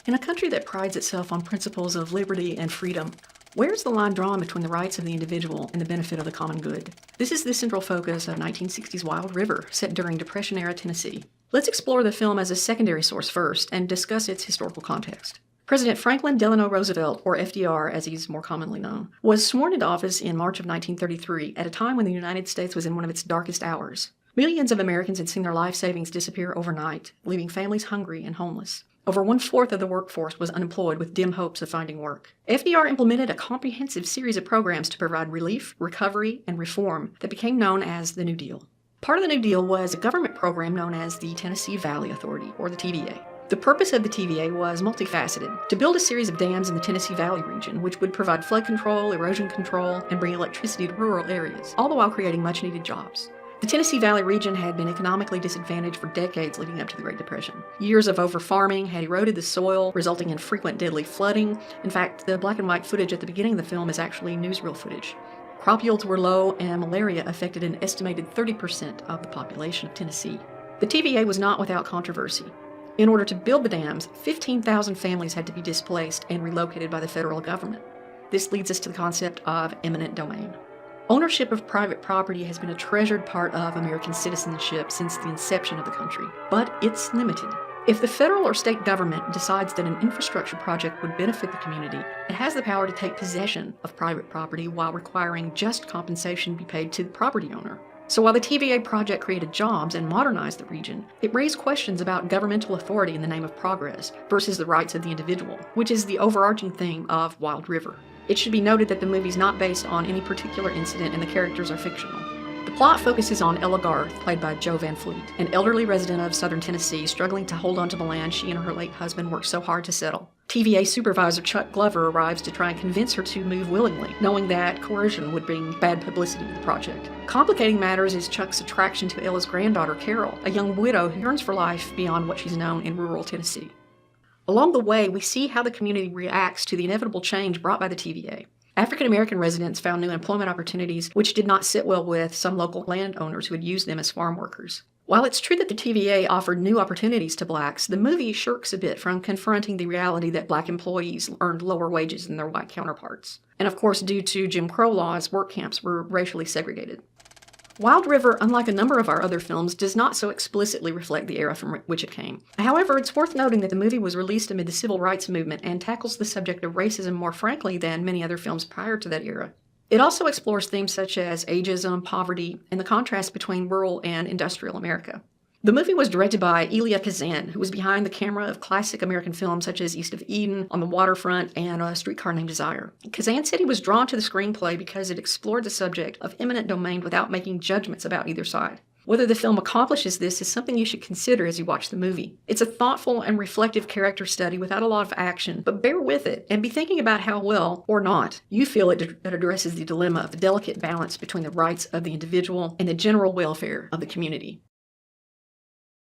In a country that prides itself on principles of liberty and freedom, where's the line drawn between the rights of the individual and the benefit of the common good? This is the central focus of 1960's Wild River, set during Depression-era Tennessee. Let's explore the film as a secondary source first and discuss its historical context. President Franklin Delano Roosevelt, or FDR as he's more commonly known, was sworn into office in March of 1933 at a time when the United States was in one of its darkest hours. Millions of Americans had seen their life savings disappear overnight, leaving families hungry and homeless. Over one-fourth of the workforce was unemployed with dim hopes of finding work. FDR implemented a comprehensive series of programs to provide relief, recovery, and reform that became known as the New Deal. Part of the New Deal was a government program known as the Tennessee Valley Authority, or the TVA. The purpose of the TVA was multifaceted: to build a series of dams in the Tennessee Valley region, which would provide flood control, erosion control, and bring electricity to rural areas, all the while creating much-needed jobs. The Tennessee Valley region had been economically disadvantaged for decades leading up to the Great Depression. Years of over-farming had eroded the soil, resulting in frequent deadly flooding. In fact, the black and white footage at the beginning of the film is actually newsreel footage. Crop yields were low, and malaria affected an estimated 30% of the population of Tennessee. The TVA was not without controversy. In order to build the dams, 15,000 families had to be displaced and relocated by the federal government. This leads us to the concept of eminent domain. Ownership of private property has been a treasured part of American citizenship since the inception of the country, but it's limited. If the federal or state government decides that an infrastructure project would benefit the community, it has the power to take possession of private property while requiring just compensation be paid to the property owner. So while the TVA project created jobs and modernized the region, it raised questions about governmental authority in the name of progress versus the rights of the individual, which is the overarching theme of Wild River. It should be noted that the movie is not based on any particular incident and the characters are fictional. The plot focuses on Ella Garth, played by Jo Van Fleet, an elderly resident of southern Tennessee struggling to hold on to the land she and her late husband worked so hard to settle. TVA supervisor Chuck Glover arrives to try and convince her to move willingly, knowing that coercion would bring bad publicity to the project. Complicating matters is Chuck's attraction to Ella's granddaughter Carol, a young widow who yearns for life beyond what she's known in rural Tennessee. Along the way, we see how the community reacts to the inevitable change brought by the TVA. African American residents found new employment opportunities which did not sit well with some local landowners who had used them as farm workers. While it's true that the TVA offered new opportunities to blacks, the movie shirks a bit from confronting the reality that black employees earned lower wages than their white counterparts. And of course, due to Jim Crow laws, work camps were racially segregated. Wild River, unlike a number of our other films, does not so explicitly reflect the era from which it came. However, it's worth noting that the movie was released amid the civil rights movement and tackles the subject of racism more frankly than many other films prior to that era. It also explores themes such as ageism, poverty, and the contrast between rural and industrial America. The movie was directed by Elia Kazan, who was behind the camera of classic American films such as East of Eden, On the Waterfront, and A Streetcar Named Desire. Kazan said he was drawn to the screenplay because it explored the subject of eminent domain without making judgments about either side. Whether the film accomplishes this is something you should consider as you watch the movie. It's a thoughtful and reflective character study without a lot of action, but bear with it and be thinking about how well, or not, you feel it addresses the dilemma of the delicate balance between the rights of the individual and the general welfare of the community.